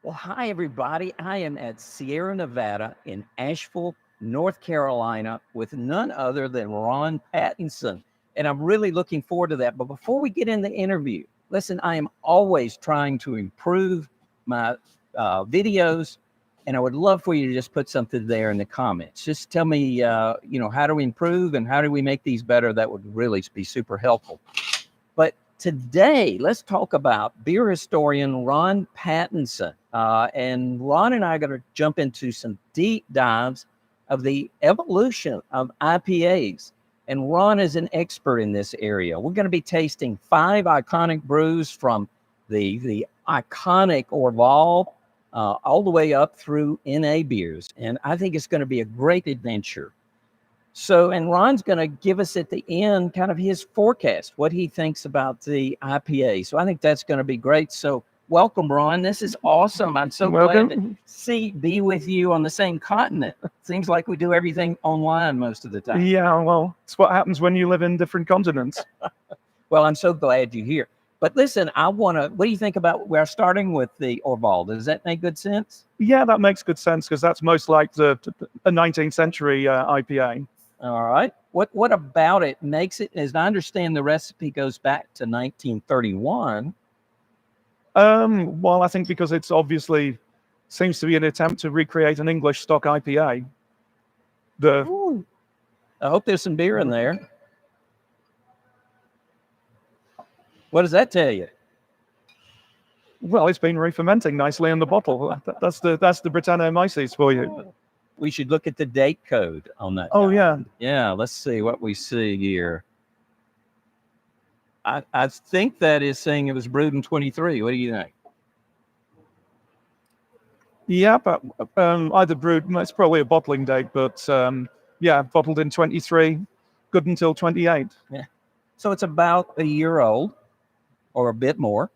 Well, hi, everybody. I am at Sierra Nevada in Asheville, North Carolina, with none other than Ron Pattinson. And I'm really looking forward to that. But before we get in the interview, listen, I am always trying to improve my videos. And I would love for you to just put something there in the comments. Just tell me, how do we improve and how do we make these better? That would really be super helpful. But today, let's talk about beer historian Ron Pattinson. And Ron and I are going to jump into some deep dives of the evolution of IPAs. And Ron is an expert in this area. We're going to be tasting 5 iconic brews from the iconic Orval all the way up through NA beers. And I think it's going to be a great adventure. So, and Ron's going to give us at the end kind of his forecast, what he thinks about the IPA. So I think that's going to be great. So welcome, Ron. This is awesome. I'm so glad to be with you on the same continent. Seems like we do everything online most of the time. Yeah, well, it's what happens when you live in different continents. Well, I'm so glad you're here. But listen, what do you think about, we're starting with the Orval. Does that make good sense? Yeah, that makes good sense because that's most like a 19th century IPA. All right. What about it makes it, as I understand, the recipe goes back to 1931. Well, I think because it's obviously seems to be an attempt to recreate an English stock IPA. Ooh, I hope there's some beer in there. What does that tell you? Well, it's been re-fermenting nicely in the bottle. That's the Brettanomyces for you. We should look at the date code on that. Oh, yeah. Yeah, let's see what we see here. I think that is saying it was brewed in 23. What do you think? Yeah, but either brewed, it's probably a bottling date, but yeah, bottled in 23, good until 28. Yeah. So it's about a year old or a bit more,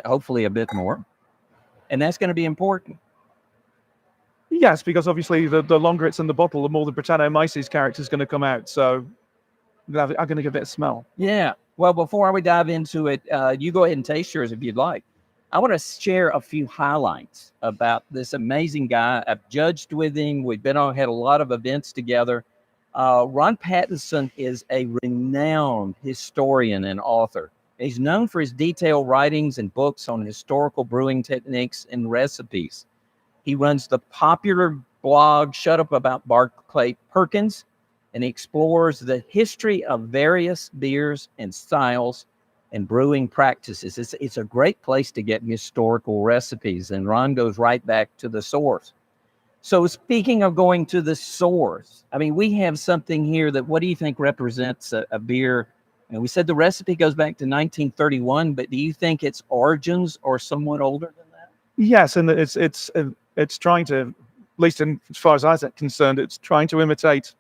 hopefully a bit more. And that's going to be important. Yes, because obviously the longer it's in the bottle, the more the Brettanomyces character is going to come out. So I'm going to give it a smell. Yeah. Well, before we dive into it, you go ahead and taste yours if you'd like. I want to share a few highlights about this amazing guy. I've judged with him. We've had a lot of events together. Ron Pattinson is a renowned historian and author. He's known for his detailed writings and books on historical brewing techniques and recipes. He runs the popular blog Shut Up About Barclay Perkins, and he explores the history of various beers and styles and brewing practices. It's a great place to get historical recipes, and Ron goes right back to the source. So speaking of going to the source, I mean, we have something here that, what do you think represents a beer? And we said the recipe goes back to 1931, but do you think its origins are somewhat older than that? Yes, and it's trying to, at least as far as I'm concerned, it's trying to imitate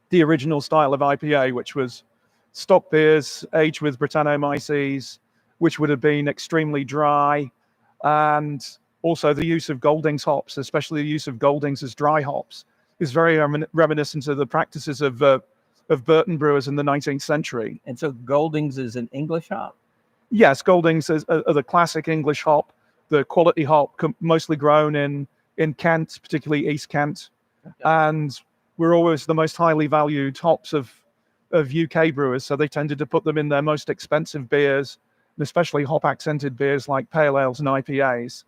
the original style of IPA, which was stock beers aged with Brettanomyces, which would have been extremely dry, and also the use of Goldings hops, especially the use of Goldings as dry hops, is very reminiscent of the practices of Burton brewers in the 19th century. And so Goldings is an English hop? Yes, Goldings are the classic English hop, the quality hop, mostly grown in Kent, particularly East Kent. Okay. And were always the most highly valued hops of UK brewers, so they tended to put them in their most expensive beers, and especially hop-accented beers like pale ales and IPAs.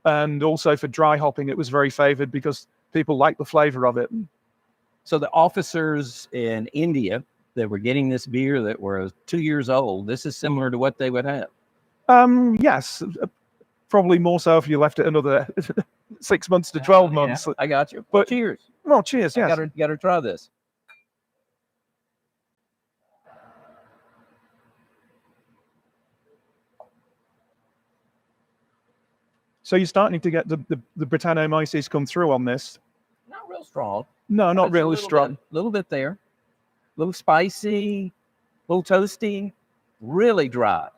And also for dry hopping, it was very favored because people liked the flavor of it. So the officers in India that were getting this beer that were 2 years old, this is similar to what they would have? Yes, probably more so if you left it another 6 months to 12 months. Yeah, I got you. But cheers. Well, cheers, yes. Got to try this. So you're starting to get the Brettanomyces come through on this. Not real strong. No, not really strong. A little bit there. A little spicy, a little toasty, really dry.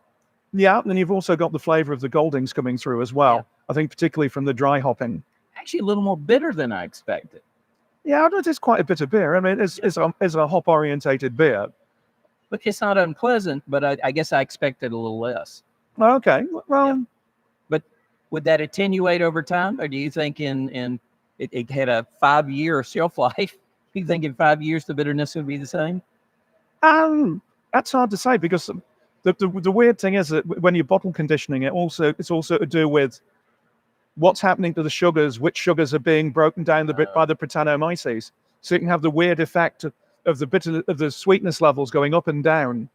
Yeah, and you've also got the flavor of the Goldings coming through as well. Yeah. I think particularly from the dry hopping. Actually, a little more bitter than I expected. Yeah, it is quite a bitter beer. I mean, it's a hop-orientated beer. But it's not unpleasant, but I guess I expected a little less. Okay, well... Yeah. But would that attenuate over time, or do you think it had a 5-year shelf life? You think in 5 years the bitterness would be the same? That's hard to say because the weird thing is that when you're bottle conditioning, it's also to do with what's happening to the sugars, which sugars are being broken down by the Brettanomyces. So you can have the weird effect of the sweetness levels going up and down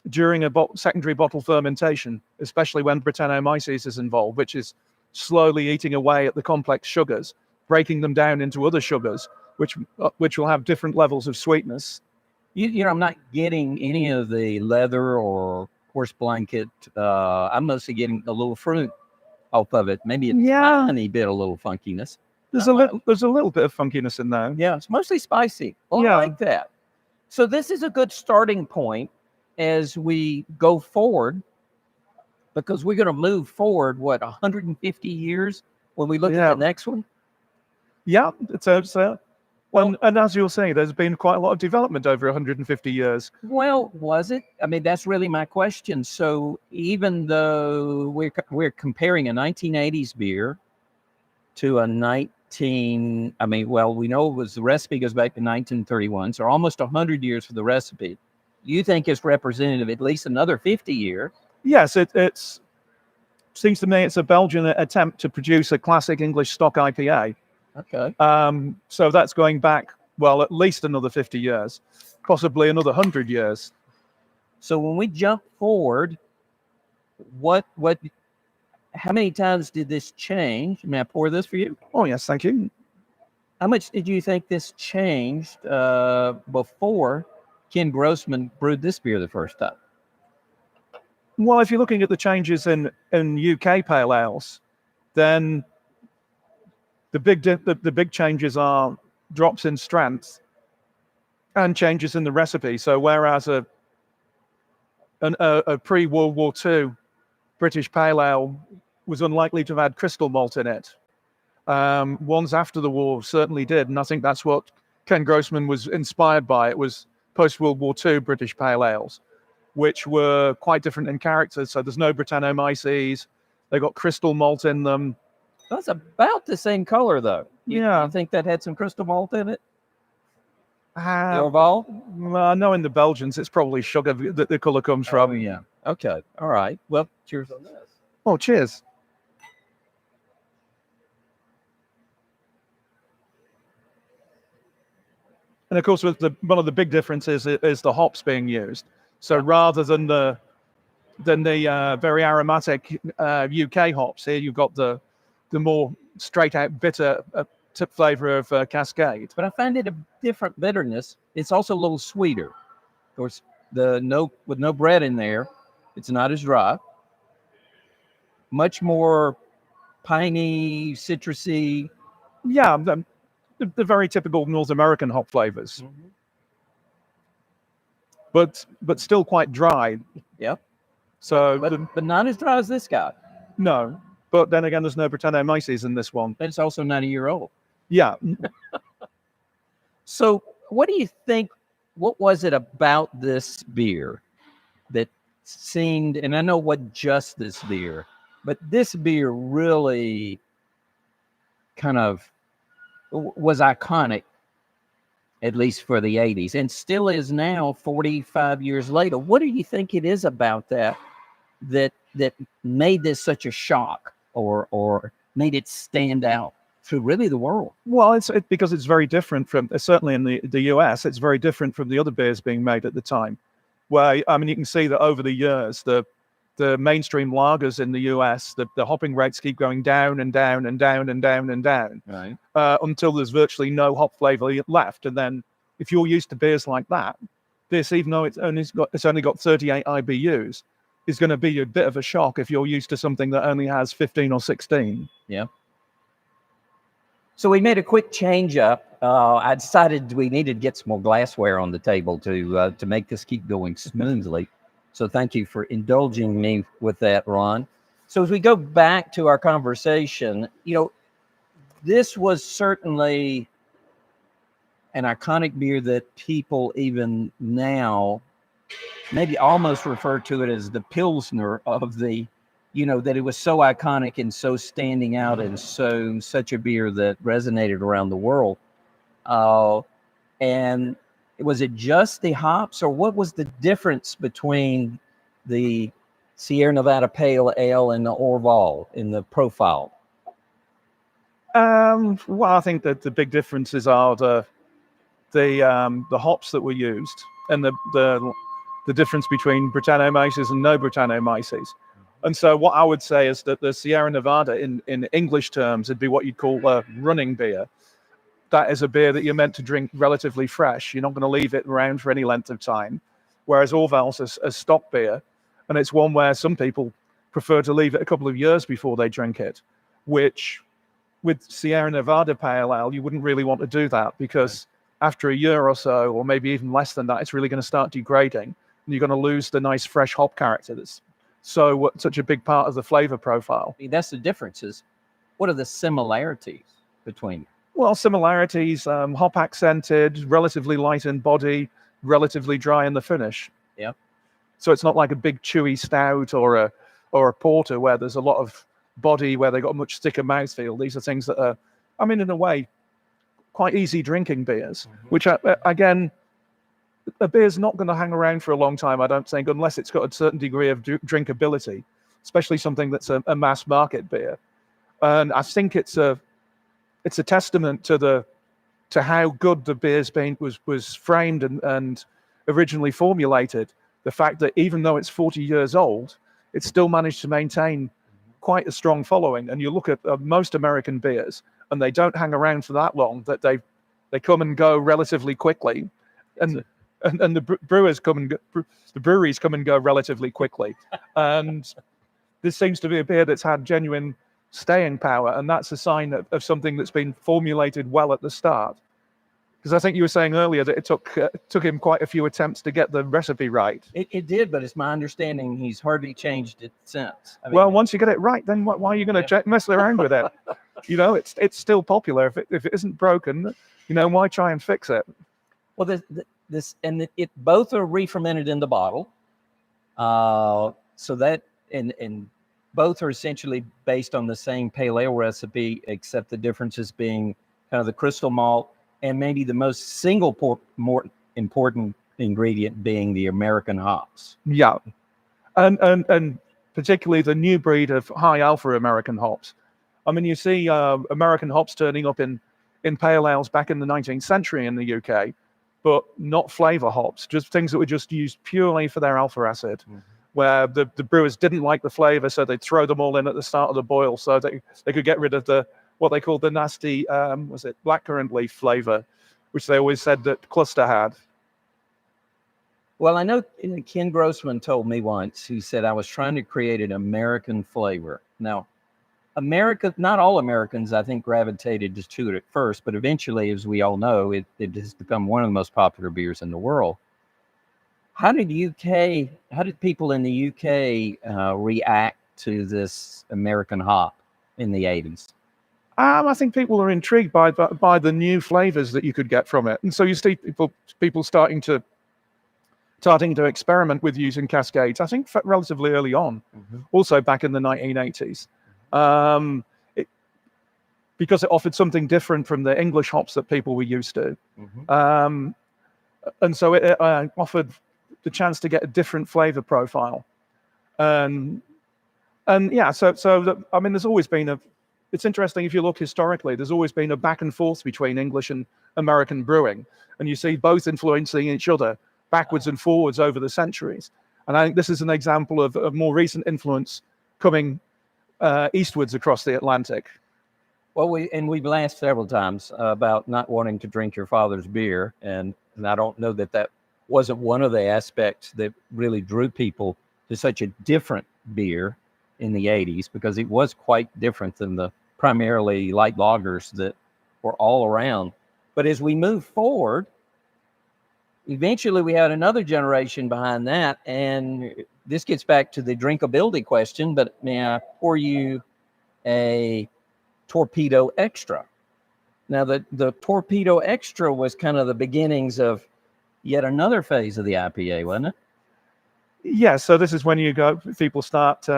during a secondary bottle fermentation, especially when Brettanomyces is involved, which is slowly eating away at the complex sugars, breaking them down into other sugars, which will have different levels of sweetness. You know, I'm not getting any of the leather or horse blanket. I'm mostly getting a little fruit off of it. Maybe a tiny bit, a little funkiness. There's a little bit of funkiness in there. Yeah, it's mostly spicy. Well, I like that. So this is a good starting point as we go forward, because we're going to move forward, 150 years when we look at the next one? Yeah, well, and as you'll say, there's been quite a lot of development over 150 years. Well, was it? I mean, that's really my question. So even though we're comparing a 1980s beer to a we know the recipe goes back to 1931, so almost 100 years for the recipe. You think it's representative at least another 50 years? Yes, it seems to me it's a Belgian attempt to produce a classic English stock IPA. Okay. So that's going back, well, at least another 50 years, possibly another 100 years. So when we jump forward, how many times did this change? May I pour this for you? Oh, yes, thank you. How much did you think this changed before Ken Grossman brewed this beer the first time? Well, if you're looking at the changes in UK pale ales, then the big changes are drops in strength and changes in the recipe. So whereas a pre-World War II British pale ale was unlikely to have had crystal malt in it, ones after the war certainly did, and I think that's what Ken Grossman was inspired by. It was post-World War II British pale ales, which were quite different in character. So there's no Brettanomyces, they got crystal malt in them. That's about the same color, though. You think that had some crystal malt in it? Orval? No, in the Belgians, it's probably sugar that the color comes from. Yeah. Okay. All right. Well, cheers on this. Oh, cheers. And of course, one of the big differences is the hops being used. So rather than the very aromatic UK hops, here you've got the more straight out bitter tip flavor of Cascade. But I find it a different bitterness. It's also a little sweeter. Of course, with no bread in there, it's not as dry. Much more piney, citrusy. Yeah, the very typical North American hop flavors. Mm-hmm. But still quite dry. Yeah. So, but not as dry as this guy. No, but then again, there's no Brettanomyces in this one. But it's also 90 years old. Yeah. So, what do you think? What was it about this beer that seemed? And I know what just this beer, but this beer really kind of was iconic, at least for the 80s, and still is now 45 years later. What do you think it is about that made this such a shock or made it stand out to really the world? Well, it's because it's very different from, certainly in the US, it's very different from the other beers being made at the time. Where, I mean, you can see that over the years, the mainstream lagers in the US, the hopping rates keep going down and down and down and down and down, right, until there's virtually no hop flavor left. And then if you're used to beers like that, this, even though it's only got 38 IBUs, is going to be a bit of a shock if you're used to something that only has 15 or 16. Yeah. So we made a quick change up. I decided we needed to get some more glassware on the table to make this keep going smoothly. So thank you for indulging me with that, Ron. So as we go back to our conversation, this was certainly an iconic beer that people even now maybe almost refer to it as the Pilsner of the that it was so iconic and so standing out and such a beer that resonated around the world. And was it just the hops, or what was the difference between the Sierra Nevada Pale Ale and the Orval in the profile? Well, I think that the big differences are the hops that were used, and the difference between Brettanomyces and no Brettanomyces. And so what I would say is that the Sierra Nevada, in English terms, would be what you'd call a running beer. That is a beer that you're meant to drink relatively fresh. You're not going to leave it around for any length of time. Whereas Orval's a stock beer, and it's one where some people prefer to leave it a couple of years before they drink it, which with Sierra Nevada Pale Ale, you wouldn't really want to do that, because after a year or so, or maybe even less than that, it's really going to start degrading, and you're going to lose the nice fresh hop character that's such a big part of the flavor profile. I mean, that's the differences. What are the similarities between them? Well, similarities, hop accented, relatively light in body, relatively dry in the finish. Yeah. So it's not like a big chewy stout or a porter where there's a lot of body, where they got a much thicker mouthfeel. These are things that are, I mean, in a way, quite easy drinking beers, which again, a beer's not going to hang around for a long time, I don't think, unless it's got a certain degree of drinkability, especially something that's a mass market beer. And I think it's a testament to how good the beer's was framed and originally formulated. The fact that even though it's 40 years old, it's still managed to maintain quite a strong following. And you look at most American beers, and they don't hang around for that long. That they come and go relatively quickly, and the breweries come and go relatively quickly. And this seems to be a beer that's had genuine staying power, and that's a sign of something that's been formulated well at the start. Because I think you were saying earlier that it took him quite a few attempts to get the recipe right. It did, but it's my understanding he's hardly changed it since. I mean, well, once you get it right, then why are you going to mess around with it? It's still popular. If it isn't broken, why try and fix it? Well, it both are re-fermented in the bottle, so that and both are essentially based on the same pale ale recipe, except the differences being kind of the crystal malt, and maybe the most more important ingredient being the American hops. Yeah, and particularly the new breed of high alpha American hops. I mean, you see American hops turning up in pale ales back in the 19th century in the UK, but not flavor hops, just things that were just used purely for their alpha acid. Where the brewers didn't like the flavor, so they'd throw them all in at the start of the boil, so they could get rid of what they called the nasty, blackcurrant leaf flavor, which they always said that Cluster had. Well, I know Ken Grossman told me once, he said, I was trying to create an American flavor. Now, not all Americans, I think, gravitated to it at first, but eventually, as we all know, it has become one of the most popular beers in the world. How did people in the UK react to this American hop in the 80s? I think people are intrigued by the new flavors that you could get from it, and so you see people starting to experiment with using cascades. I think relatively early on, also back in the 1980s, because it offered something different from the English hops that people were used to, and so it offered the chance to get a different flavor profile, and yeah, so I mean, there's always been it's interesting if you look historically, there's always been a back and forth between English and American brewing, and you see both influencing each other backwards and forwards over the centuries. And I think this is an example of a more recent influence coming eastwards across the Atlantic. Well, we've laughed several times about not wanting to drink your father's beer, and I don't know that wasn't one of the aspects that really drew people to such a different beer in the 80s, because it was quite different than the primarily light lagers that were all around. But as we move forward, eventually we had another generation behind that, and this gets back to the drinkability question, but may I pour you a Torpedo Extra? Now, the Torpedo Extra was kind of the beginnings of yet another phase of the IPA, wasn't it? Yeah, so this is when people start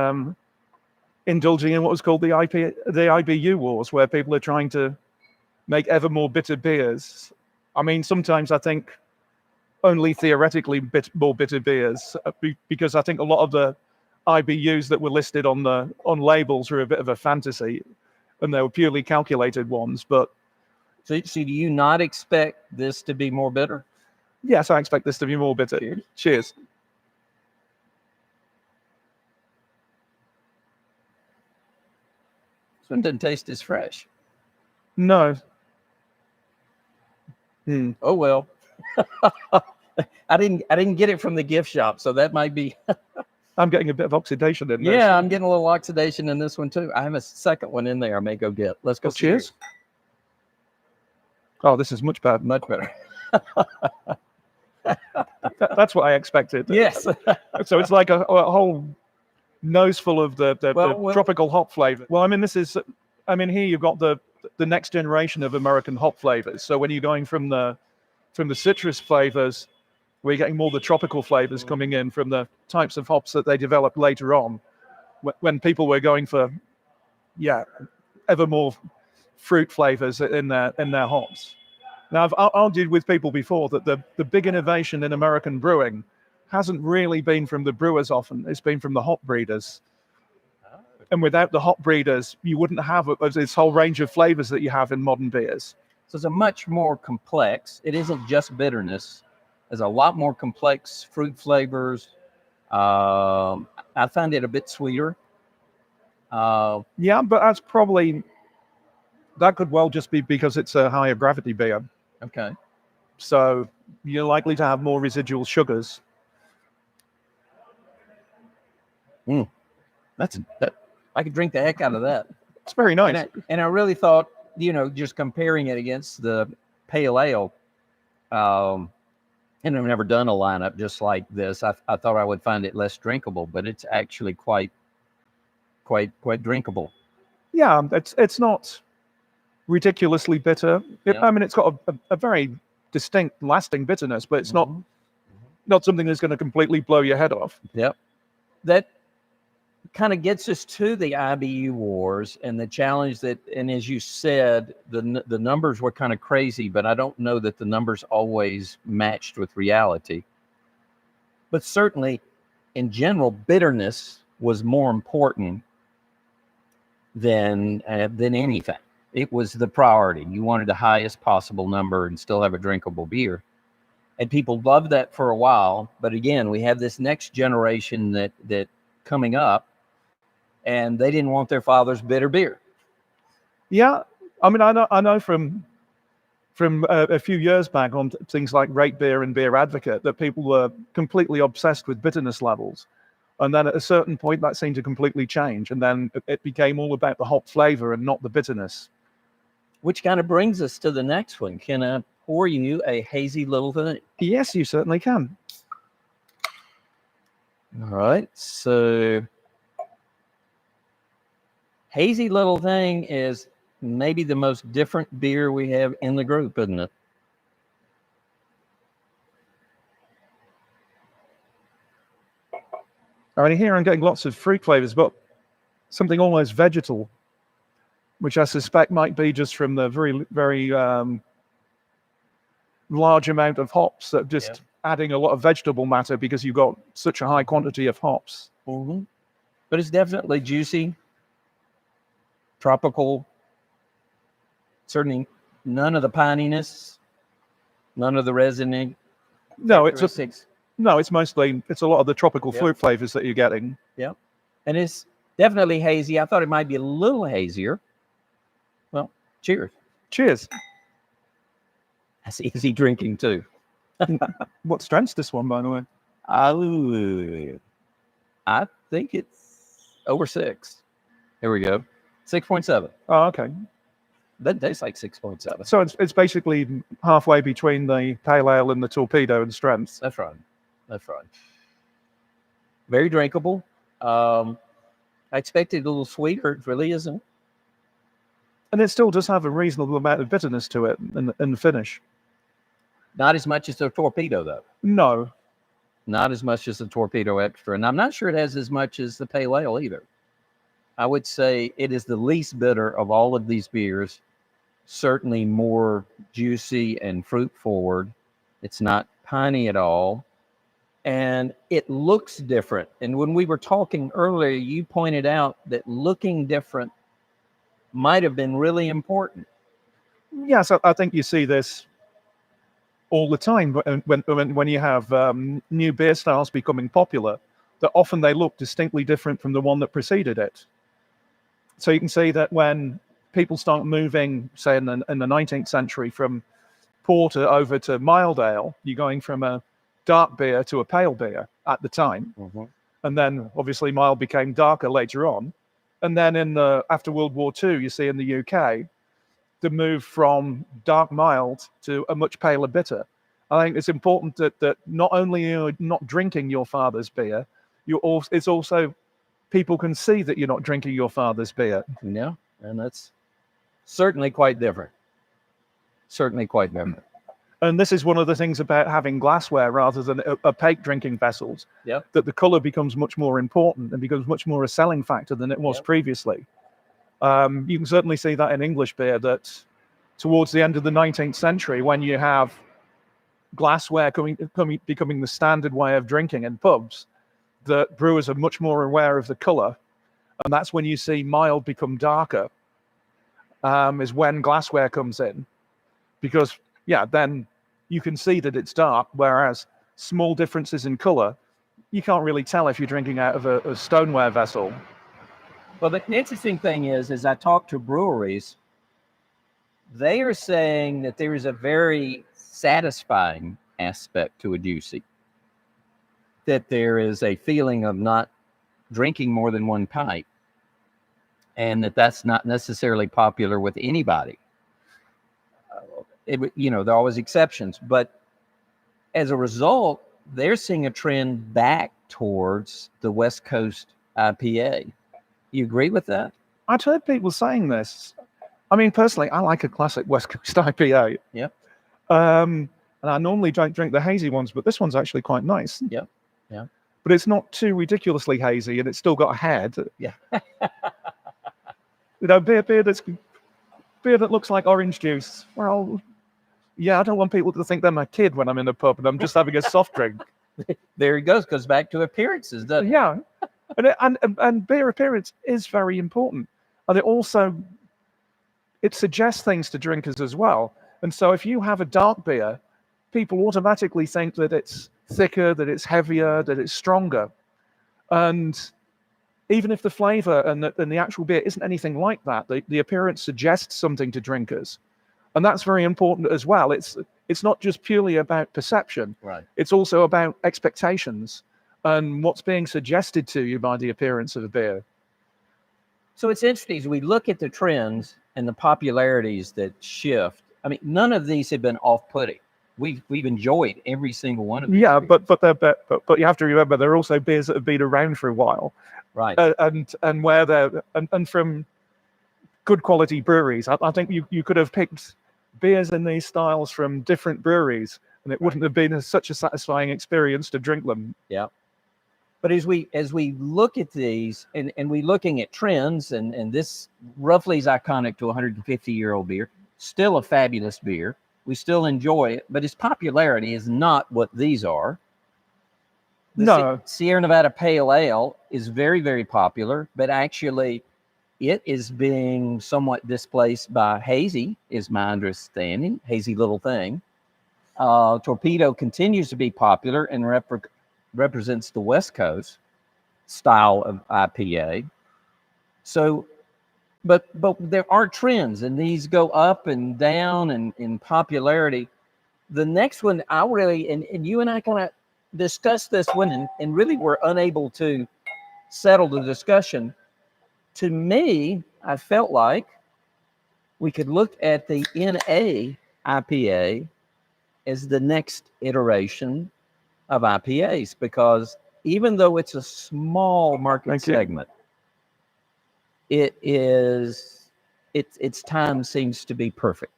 indulging in what was called the IBU wars, where people are trying to make ever more bitter beers. I mean, sometimes I think only theoretically more bitter beers, because I think a lot of the IBUs that were listed on labels are a bit of a fantasy, and they were purely calculated ones. But So do you not expect this to be more bitter? yes, I expect this to be more bitter. Cheers. Cheers. This one doesn't taste as fresh. No. Oh well. I didn't get it from the gift shop, so that might be. I'm getting a bit of oxidation in there. Yeah, I'm getting a little oxidation in this one too. I have a second one in there. I may go get. Let's go. Cheers. Oh, this is much better. Much better. That's what I expected. Yes. So it's like a whole nose full of the tropical hop flavor. Well, I mean, here you've got the next generation of American hop flavors. So when you're going from the citrus flavors, we're getting more the tropical flavors coming in from the types of hops that they developed later on, when people were going for, ever more fruit flavors in their hops. Now, I've argued with people before that the big innovation in American brewing hasn't really been from the brewers often. It's been from the hop breeders. And without the hop breeders, you wouldn't have this whole range of flavors that you have in modern beers. So it's a much more complex. It isn't just bitterness. There's a lot more complex fruit flavors. I find it a bit sweeter. But that could well just be because it's a higher gravity beer. Okay. So you're likely to have more residual sugars. I could drink the heck out of that. It's very nice. And I really thought, just comparing it against the pale ale, and I've never done a lineup just like this. I thought I would find it less drinkable, but it's actually quite drinkable. Yeah, it's not ridiculously bitter. I mean, it's got a very distinct, lasting bitterness, but it's not something that's going to completely blow your head off. Yep. That kind of gets us to the IBU wars and the challenge that, and as you said, the numbers were kind of crazy, but I don't know that the numbers always matched with reality. But certainly, in general, bitterness was more important than anything. It was the priority. You wanted the highest possible number and still have a drinkable beer. And people loved that for a while. But again, we have this next generation that coming up, and they didn't want their father's bitter beer. Yeah, I mean, I know from a few years back on things like Rate Beer and Beer Advocate that people were completely obsessed with bitterness levels. And then at a certain point, that seemed to completely change. And then it became all about the hop flavor and not the bitterness. Which kind of brings us to the next one. Can I pour you a hazy little thing? Yes, you certainly can. All right. So hazy little thing is maybe the most different beer we have in the group, isn't it? I mean, here I'm getting lots of fruit flavors, but something almost vegetal, which I suspect might be just from the very, very large amount of hops that just adding a lot of vegetable matter because you've got such a high quantity of hops. Mm-hmm. But it's definitely juicy, tropical, certainly none of the pininess, none of the resin. No, it's mostly a lot of the tropical fruit flavors that you're getting. Yeah, and it's definitely hazy. I thought it might be a little hazier. Well, cheers. Cheers. That's easy drinking too. What strength's this one, by the way? I think it's over 6. Here we go. 6.7. Oh, okay. That tastes like 6.7. So it's basically halfway between the pale ale and the torpedo in strength. That's right. Very drinkable. I expected a little sweeter. It really isn't. And it still does have a reasonable amount of bitterness to it in the finish. Not as much as the torpedo, though. No. Not as much as the torpedo extra. And I'm not sure it has as much as the pale ale either. I would say it is the least bitter of all of these beers. Certainly more juicy and fruit forward. It's not piney at all. And it looks different. And when we were talking earlier, you pointed out that looking different might have been really important. Yes, I think you see this all the time when you have new beer styles becoming popular, that often they look distinctly different from the one that preceded it. So you can see that when people start moving, say in the 19th century, from porter over to mild ale, you're going from a dark beer to a pale beer at the time. Mm-hmm. And then obviously mild became darker later on. And then after World War II, you see in the UK, the move from dark mild to a much paler bitter. I think it's important that not only you're not drinking your father's beer, it's also people can see that you're not drinking your father's beer. Yeah, and that's certainly quite different. Certainly quite different. And this is one of the things about having glassware rather than opaque drinking vessels, Yep. that the color becomes much more important and becomes much more a selling factor than it was previously. You can certainly see that in English beer, that towards the end of the 19th century, when you have glassware becoming the standard way of drinking in pubs, that brewers are much more aware of the color. And that's when you see mild become darker, is when glassware comes in. Because, then you can see that it's dark, whereas small differences in color, you can't really tell if you're drinking out of a stoneware vessel. Well, the interesting thing is, as I talk to breweries, they are saying that there is a very satisfying aspect to a juicy. That there is a feeling of not drinking more than one pint, and that's not necessarily popular with anybody. There are always exceptions, but as a result, they're seeing a trend back towards the West Coast IPA. You agree with that? I've heard people saying this. I mean, personally, I like a classic West Coast IPA. Yeah. And I normally don't drink the hazy ones, but this one's actually quite nice. Yeah. Yeah. But it's not too ridiculously hazy, and it's still got a head. Yeah. Beer that looks like orange juice. Well, I don't want people to think I'm a kid when I'm in a pub and I'm just having a soft drink. There he goes back to appearances, doesn't it? Yeah. And beer appearance is very important. And it suggests things to drinkers as well. And so if you have a dark beer, people automatically think that it's thicker, that it's heavier, that it's stronger. And even if the flavor and the actual beer isn't anything like that, the appearance suggests something to drinkers. And that's very important as well. It's not just purely about perception. Right. It's also about expectations and what's being suggested to you by the appearance of a beer. So it's interesting as we look at the trends and the popularities that shift. I mean, none of these have been off-putting. We've enjoyed every single one of these. Yeah, but you have to remember there are also beers that have been around for a while, right? And where they're and from good quality breweries. I think you could have picked beers in these styles from different breweries, and it wouldn't have been such a satisfying experience to drink them. Yeah. But as we look at these and we're looking at trends, and this roughly is iconic to a 150-year-old beer, still a fabulous beer. We still enjoy it, but its popularity is not what these are. The Sierra Nevada Pale Ale is very, very popular, but actually it is being somewhat displaced by Hazy, is my understanding. Hazy Little Thing. Torpedo continues to be popular and represents the West Coast style of IPA. So, but there are trends, and these go up and down in popularity. The next one, I really, and you and I kind of discussed this one, and really were unable to settle the discussion. To me, I felt like we could look at the NA IPA as the next iteration of IPAs, because even though it's a small market segment, its time seems to be perfect.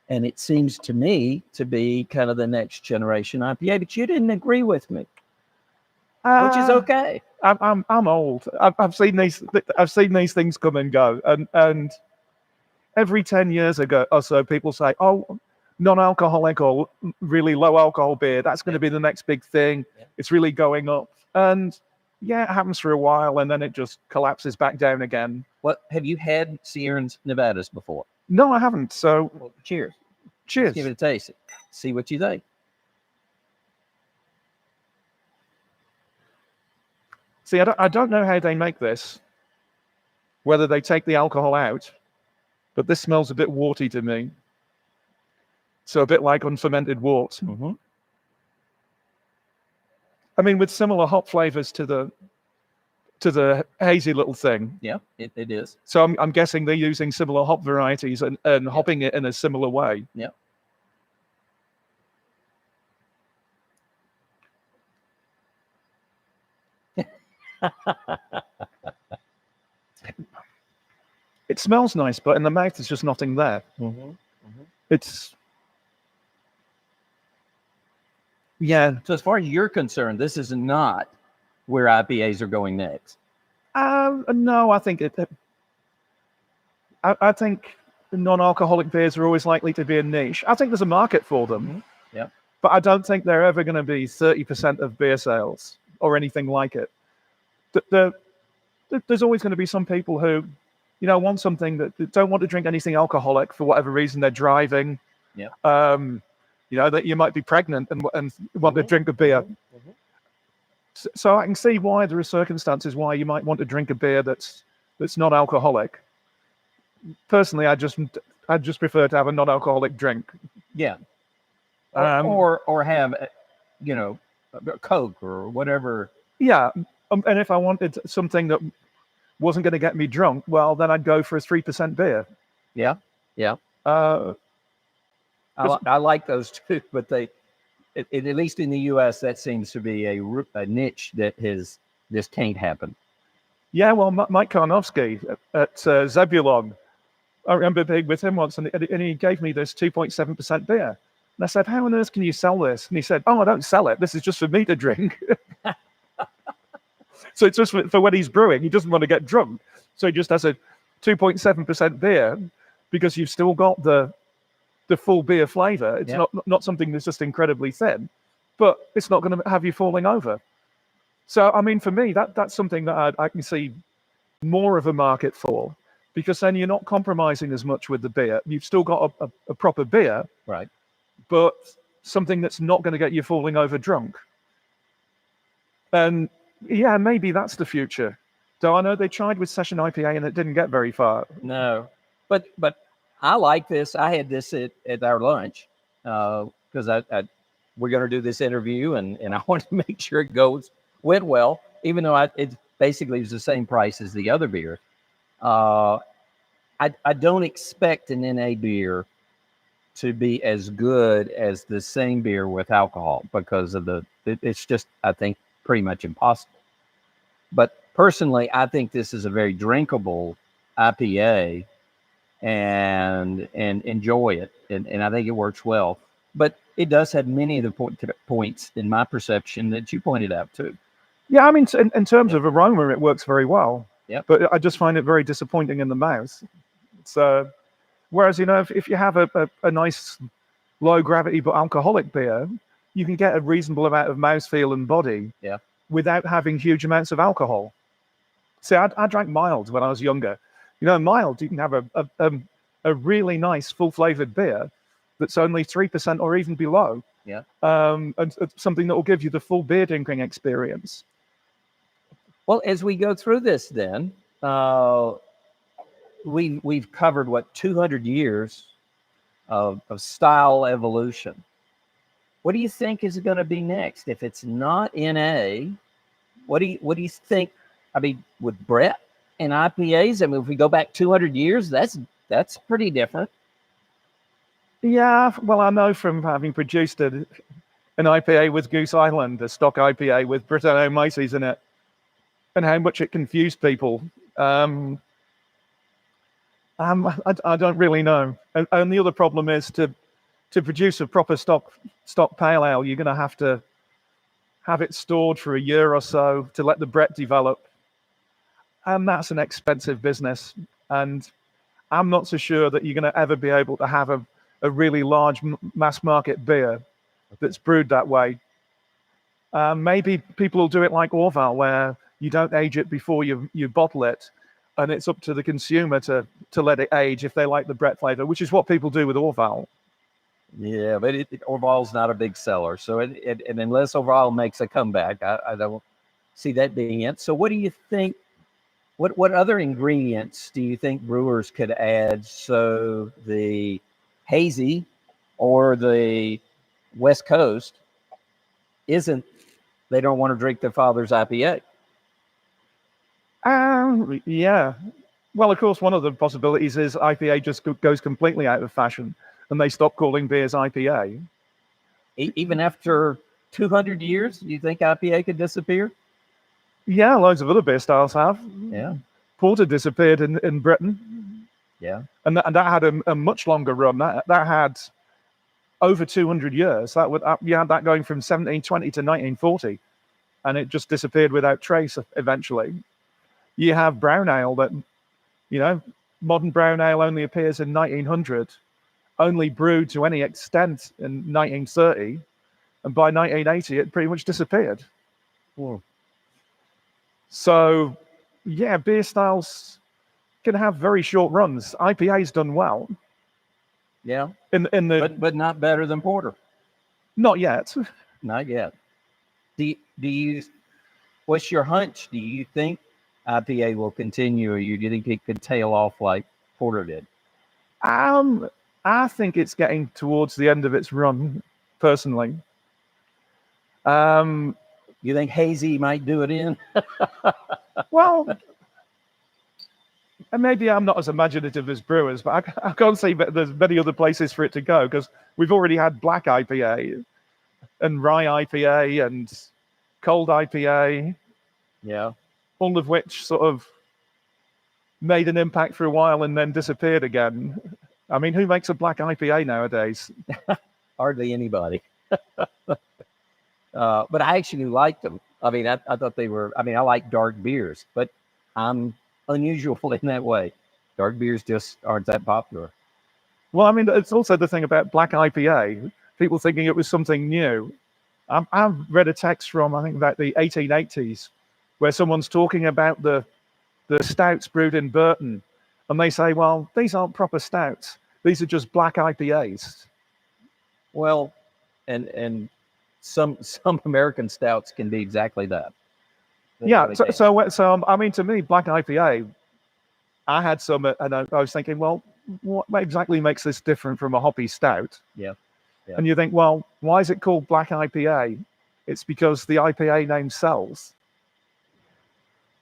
And it seems to me to be kind of the next generation IPA, but you didn't agree with me, which is okay. I'm old. I've seen these things come and go, and every 10 years ago or so, people say, "Oh, non-alcoholic or really low alcohol beer, that's going to be the next big thing. Yeah. It's really going up." And yeah, it happens for a while, and then it just collapses back down again. What have you had Sierra Nevadas before? No, I haven't. So Well, cheers. cheers. Let's give it a taste. See what you think. See, I don't know how they make this, whether they take the alcohol out, but this smells a bit warty to me. So a bit like unfermented wort. Mm-hmm. I mean, with similar hop flavors to the hazy little thing. Yeah, it is. So I'm guessing they're using similar hop varieties and hopping it in a similar way. Yeah. It smells nice, but in the mouth there's just nothing there. Mm-hmm. Mm-hmm. It's yeah. So as far as you're concerned, this is not where IPAs are going next. No, I think I think non-alcoholic beers are always likely to be a niche. I think there's a market for them. Mm-hmm. Yeah. But I don't think they're ever going to be 30% of beer sales or anything like it. There's always going to be some people who, want something that don't want to drink anything alcoholic for whatever reason. They're driving. Yeah. That you might be pregnant and want to drink a beer. Mm-hmm. So I can see why there are circumstances why you might want to drink a beer that's not alcoholic. Personally, I just prefer to have a non-alcoholic drink. Yeah. Or have, a Coke or whatever. Yeah. And if I wanted something that wasn't going to get me drunk, well, then I'd go for a 3% beer. Yeah. Yeah. Uh, I like those too, but at least in the U.S., that seems to be a niche that this can't happen. Yeah, well, Mike Karnofsky at Zebulon, I remember being with him once, and he gave me this 2.7% beer. And I said, "How on earth can you sell this?" And he said, "Oh, I don't sell it. This is just for me to drink." So it's just for when he's brewing. He doesn't want to get drunk. So he just has a 2.7% beer because you've still got the full beer flavor. It's not something that's just incredibly thin, but it's not going to have you falling over. So, I mean, for me, that's something that I can see more of a market for, because then you're not compromising as much with the beer. You've still got a proper beer, Right. but something that's not going to get you falling over drunk. And yeah, maybe that's the future. Though I know they tried with Session IPA and it didn't get very far. No, but I like this. I had this at our lunch because we're going to do this interview and I wanted to make sure it went well, even though it basically was the same price as the other beer. I don't expect an NA beer to be as good as the same beer with alcohol because of it's just, I think, pretty much impossible. But personally, I think this is a very drinkable IPA and enjoy it. And I think it works well. But it does have many of the points in my perception that you pointed out too. Yeah, I mean, in terms of aroma, it works very well. Yeah. But I just find it very disappointing in the mouth. So, whereas, if you have a nice low gravity but alcoholic beer, you can get a reasonable amount of mouthfeel and body without having huge amounts of alcohol. See, I drank milds when I was younger. Mild, you can have a really nice full flavored beer that's only 3% or even below. Yeah. And something that will give you the full beer drinking experience. Well, as we go through this, then we've covered 200 years of style evolution. What do you think is going to be next? If it's not NA, what do you think? I mean, with Brett and IPAs, I mean, if we go back 200 years, that's pretty different. Yeah, well, I know from having produced an IPA with Goose Island, a stock IPA with Brettanomyces in it, and how much it confused people. I don't really know. And the other problem is to produce a proper stock pale ale, you're going to have to have it stored for a year or so to let the Brett develop. And that's an expensive business. And I'm not so sure that you're going to ever be able to have a really large mass market beer that's brewed that way. Maybe people will do it like Orval, where you don't age it before you bottle it, and it's up to the consumer to let it age if they like the Brett flavor, which is what people do with Orval. Yeah, but Orval's not a big seller, so and unless Orval makes a comeback, I don't see that being it. So, what do you think? What other ingredients do you think brewers could add so the hazy or the West Coast isn't? They don't want to drink their father's IPA. Yeah. Well, of course, one of the possibilities is IPA just goes completely out of fashion, and they stop calling beers IPA. Even after 200 years, do you think IPA could disappear? Yeah, loads of other beer styles have. Yeah. Porter disappeared in Britain. Yeah. And that had a much longer run. That had over 200 years. You had that going from 1720 to 1940, and it just disappeared without trace eventually. You have brown ale that, modern brown ale only appears in 1900, only brewed to any extent in 1930, and by 1980 it pretty much disappeared. Whoa. So, yeah, beer styles can have very short runs. IPA's done well. Yeah. But not better than porter. Not yet. Not yet. Do you? What's your hunch? Do you think IPA will continue, or do you think it could tail off like porter did? I think it's getting towards the end of its run, personally. You think hazy might do it in? Well, and maybe I'm not as imaginative as brewers, but I can't say that there's many other places for it to go, because we've already had black IPA and rye IPA and cold IPA. Yeah. All of which sort of made an impact for a while and then disappeared again. I mean, who makes a black IPA nowadays? Hardly anybody. But I actually liked them. I mean, I thought they were, I like dark beers, but I'm unusual in that way. Dark beers just aren't that popular. Well, I mean, it's also the thing about black IPA, people thinking it was something new. I've read a text from, I think, about the 1880s, where someone's talking about the stouts brewed in Burton, and they say, well, these aren't proper stouts. These are just black IPAs. Well, and some American stouts can be exactly that. Yeah, so I mean, to me, black IPA, I had some, and I was thinking, well, what exactly makes this different from a hoppy stout? Yeah. And you think, well, why is it called black IPA? It's because the IPA name sells.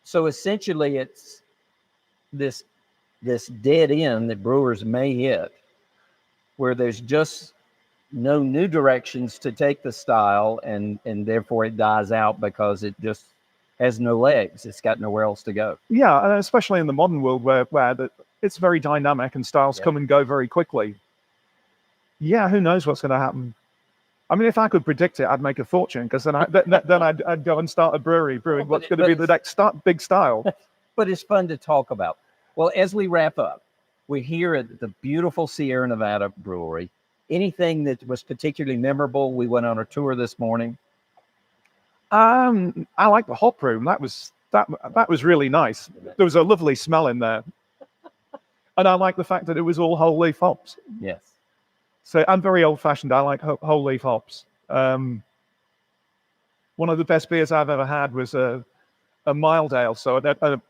So essentially, it's this dead end that brewers may hit, where there's just no new directions to take the style, and therefore it dies out because it just has no legs. It's got nowhere else to go. Yeah, and especially in the modern world where it's very dynamic and styles come and go very quickly. Yeah, who knows what's going to happen? I mean, if I could predict it, I'd make a fortune, because then I'd go and start a brewery brewing what's going to be the next big style. But it's fun to talk about. Well, as we wrap up, we're here at the beautiful Sierra Nevada Brewery. Anything that was particularly memorable? We went on a tour this morning. I like the hop room. That was really nice. There was a lovely smell in there, and I like the fact that it was all whole leaf hops. Yes. So I'm very old-fashioned. I like whole leaf hops. One of the best beers I've ever had was a mild ale. So an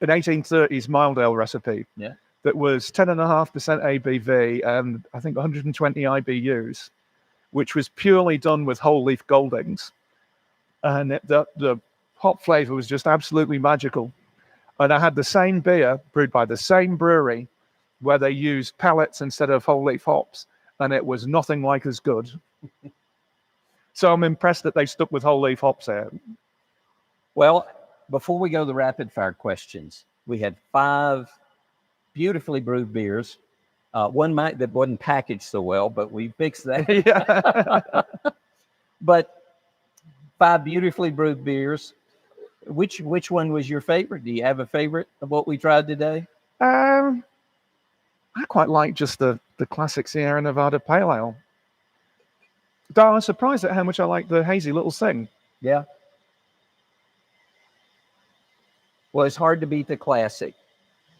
1830s mild ale recipe. Yeah. That was 10.5% ABV and I think 120 IBUs, which was purely done with whole leaf Goldings. And the hop flavor was just absolutely magical. And I had the same beer brewed by the same brewery where they used pellets instead of whole leaf hops, and it was nothing like as good. So I'm impressed that they stuck with whole leaf hops there. Well, before we go to the rapid fire questions, we had 5 beautifully brewed beers. One that wasn't packaged so well, but we fixed that. Yeah. But 5 beautifully brewed beers. Which one was your favorite? Do you have a favorite of what we tried today? Um, I quite like just the classic Sierra Nevada Pale Ale. Though I was surprised at how much I like the Hazy Little Thing. Yeah. Well, it's hard to beat the classic.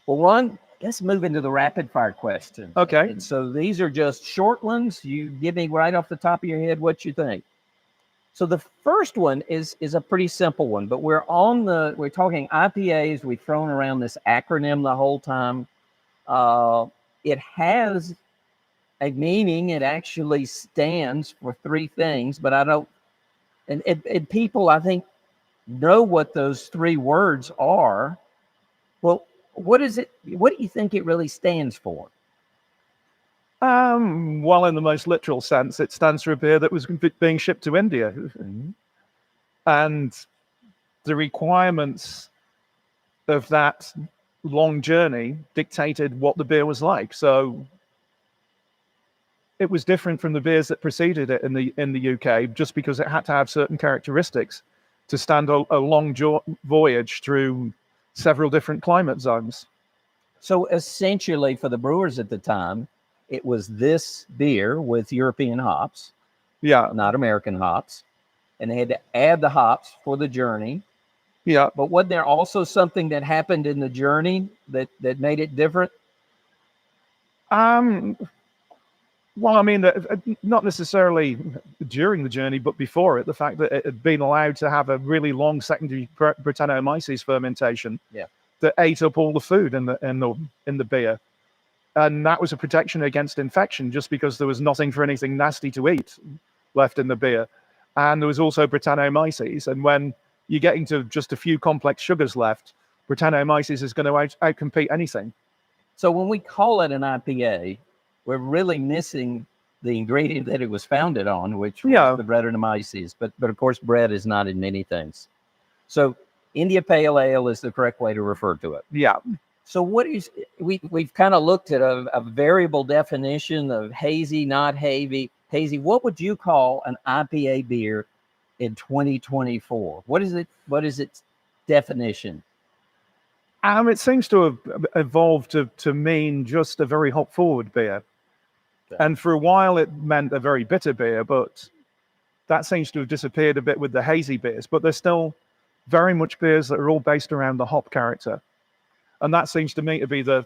Well, Ron, let's move into the rapid fire question. Okay. And so these are just short ones. You give me right off the top of your head what you think. So the first one is a pretty simple one, but we're talking IPAs. We've thrown around this acronym the whole time. It has a meaning. It actually stands for 3 things, but I don't. And people, I think, know what those 3 words are. Well, what is it? What do you think it really stands for? Well, in the most literal sense, it stands for a beer that was being shipped to India. Mm-hmm. And the requirements of that long journey dictated what the beer was like. So it was different from the beers that preceded it in the UK, just because it had to have certain characteristics to stand a long voyage through several different climate zones. So essentially, for the brewers at the time, it was this beer with European hops, Yeah, not American hops, and they had to add the hops for the journey. yeah. But wasn't there also something that happened in the journey that made it different? Well, I mean, not necessarily during the journey, but before it, the fact that it had been allowed to have a really long secondary Brettanomyces fermentation that ate up all the food in the beer, and that was a protection against infection, just because there was nothing for anything nasty to eat left in the beer, and there was also Brettanomyces, and when you're getting to just a few complex sugars left, Brettanomyces is going to outcompete anything. So when we call it an IPA, we're really missing the ingredient that it was founded on, which was the Brettanomyces. But of course, bread is not in many things. So India Pale Ale is the correct way to refer to it. Yeah. So what is we've kind of looked at a variable definition of hazy, not hazy. Hazy. What would you call an IPA beer in 2024? What is it? What is its definition? It seems to have evolved to mean just a very hop-forward beer. Okay. And for a while, it meant a very bitter beer, but that seems to have disappeared a bit with the hazy beers. But they're still very much beers that are all based around the hop character. And that seems to me to be the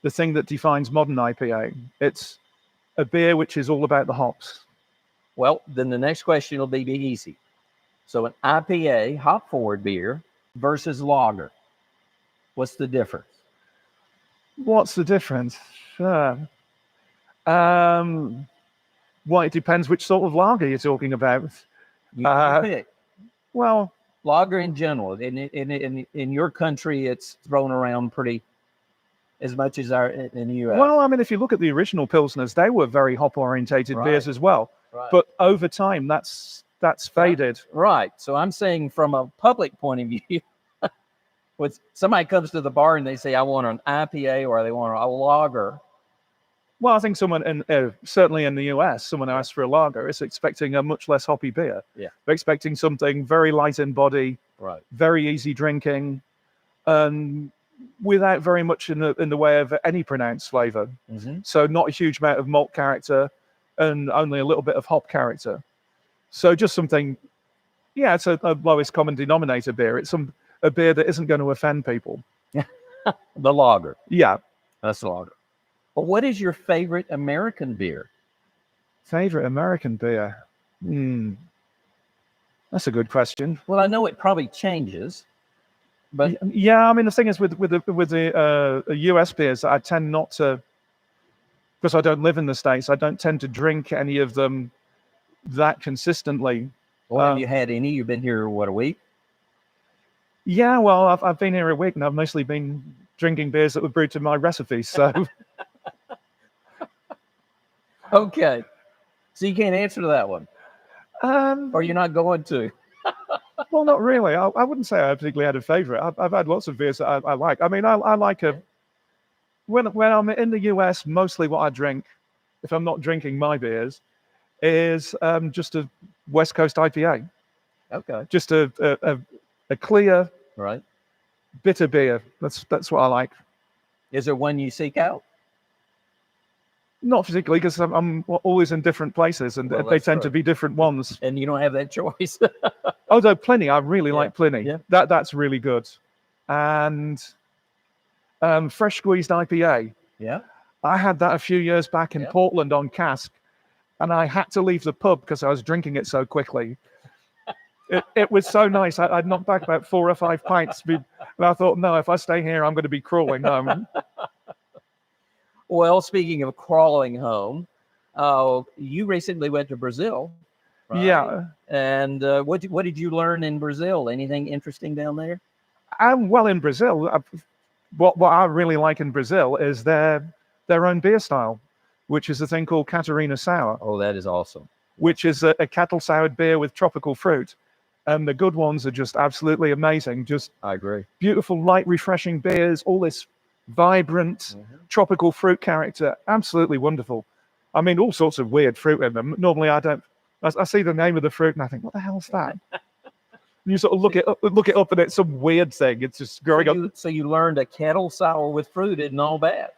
thing that defines modern IPA. It's a beer which is all about the hops. Well, then the next question will be easy. So an IPA, hop-forward beer, versus lager. What's the difference? What's the difference? Well, it depends which sort of lager you're talking about. You can pick. Well, lager in general. In your country, it's thrown around pretty as much as in the U.S. Well, I mean, if you look at the original Pilsners, they were very hop-orientated beers as well. Right. But over time, that's faded. Right. So I'm saying from a public point of view, when somebody comes to the bar and they say, I want an IPA or they want a lager. Well, I think someone, certainly in the US, someone who asks for a lager is expecting a much less hoppy beer. Yeah. They're expecting something very light in body, right, very easy drinking, without very much in the way of any pronounced flavor. Mm-hmm. So not a huge amount of malt character and only a little bit of hop character. So just something, it's a lowest common denominator beer. It's a beer that isn't going to offend people. The lager. Yeah. That's the lager. Well, what is your favorite American beer? Favorite American beer? That's a good question. Well, I know it probably changes, but yeah, I mean the thing is with the US beers, I tend not to, because I don't live in the States. I don't tend to drink any of them that consistently. Well, have you had any? You've been here what, a week? Yeah, well, I've been here a week and I've mostly been drinking beers that were brewed to my recipes. So. Okay, so you can't answer to that one, or you're not going to. Well, not really. I wouldn't say I particularly had a favorite. I've had lots of beers that I like. I mean, I like when I'm in the US, mostly what I drink, if I'm not drinking my beers, is just a West Coast IPA. Okay. Just a clear, Right. bitter beer. That's what I like. Is there one you seek out? Not particularly, because I'm always in different places, and Well, they that's tend to true. be different ones. And you don't have that choice. Although Pliny, I really Yeah, like Pliny. yeah. That's really good. And fresh squeezed IPA. Yeah. I had that a few years back in Yeah. Portland on cask, and I had to leave the pub because I was drinking it so quickly. It was so nice. I'd knocked back about 4 or 5 pints, and I thought, no, if I stay here, I'm going to be crawling home. Well, speaking of crawling home, you recently went to Brazil, right? Yeah. And what did you learn in Brazil? Anything interesting down there? Well, in Brazil, what I really like in Brazil is their own beer style, which is a thing called Catarina Sour, Oh, that is awesome. which is a kettle soured beer with tropical fruit. And the good ones are just absolutely amazing. Just I agree. beautiful, light, refreshing beers, all this vibrant tropical fruit character. Absolutely wonderful. I mean, all sorts of weird fruit in them. Normally, I don't. I see the name of the fruit and I think, what the hell's that? And you sort of look it up, and it's some weird thing. It's just growing up. So you learned a kettle sour with fruit isn't all bad.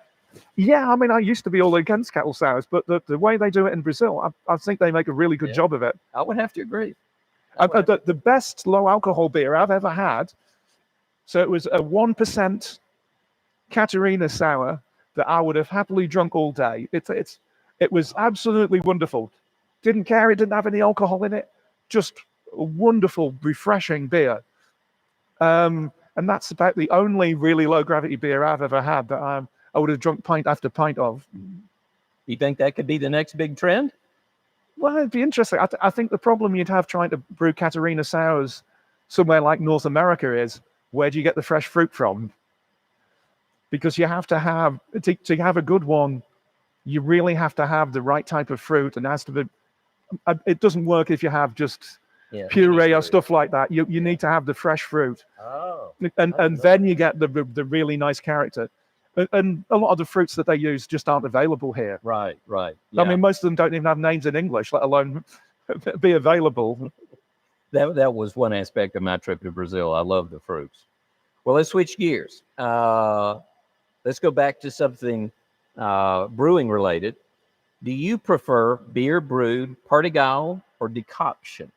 Yeah, I mean, I used to be all against kettle sours, but the way they do it in Brazil, I think they make a really good job of it. I would have to agree. The best low alcohol beer I've ever had. So it was a 1% Catarina sour that I would have happily drunk all day. It was absolutely wonderful. Didn't care. It didn't have any alcohol in it. Just a wonderful, refreshing beer. And that's about the only really low gravity beer I've ever had that I would have drunk pint after pint of. You think that could be the next big trend? Well, it'd be interesting. I think the problem you'd have trying to brew Catarina sours somewhere like North America is, where do you get the fresh fruit from? Because you have to have, to have a good one, you really have to have the right type of fruit, and it doesn't work if you have just puree or stuff like that. You need to have the fresh fruit. Oh. And then you get the really nice character. And a lot of the fruits that they use just aren't available here. Right. I mean, most of them don't even have names in English, let alone be available. That was one aspect of my trip to Brazil. I love the fruits. Well, let's switch gears. Let's go back to something brewing related. Do you prefer beer brewed Portugal or decoction,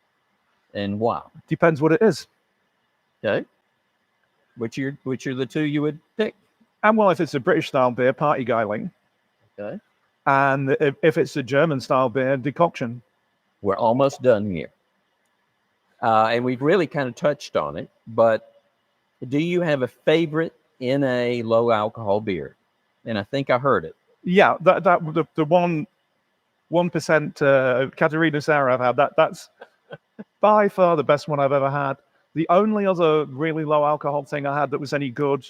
and why? Depends what it is. Okay. Which are the two you would pick? And well, if it's a British style beer, party geiling. Okay. And if it's a German style beer, decoction. We're almost done here. And we've really kind of touched on it, but do you have a favorite in a low alcohol beer? And I think I heard it. Yeah, the 1% Catarina Sour I've had, that's by far the best one I've ever had. The only other really low alcohol thing I had that was any good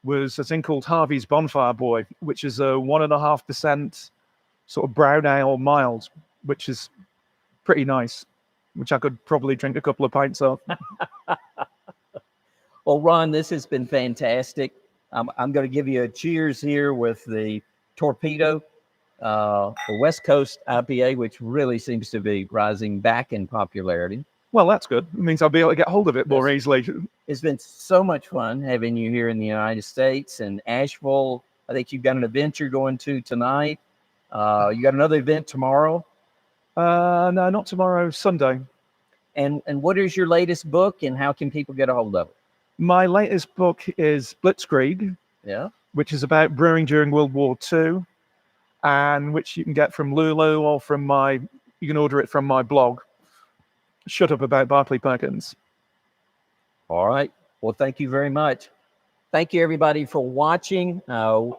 was a thing called Harvey's Bonfire Boy, which is a 1.5% sort of brown ale mild, which is pretty nice, which I could probably drink a couple of pints of. Well, Ron, this has been fantastic. I'm going to give you a cheers here with the Torpedo, the West Coast IPA, which really seems to be rising back in popularity. Well, that's good. It means I'll be able to get hold of it more easily. It's been so much fun having you here in the United States and Asheville. I think you've got an event you're going to tonight. You got another event tomorrow? No, not tomorrow, Sunday. And what is your latest book, and how can people get a hold of it? My latest book is Blitzkrieg, which is about brewing during World War II, and which you can get from Lulu or you can order it from my blog, Shut Up About Barclay Perkins. All right. Well, thank you very much. Thank you, everybody, for watching. And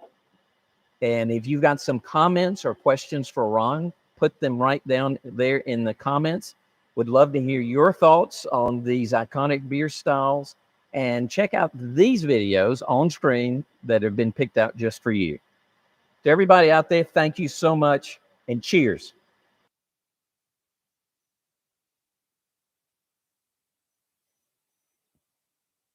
if you've got some comments or questions for Ron, put them right down there in the comments. Would love to hear your thoughts on these iconic beer styles. And check out these videos on screen that have been picked out just for you. To everybody out there, thank you so much, and cheers.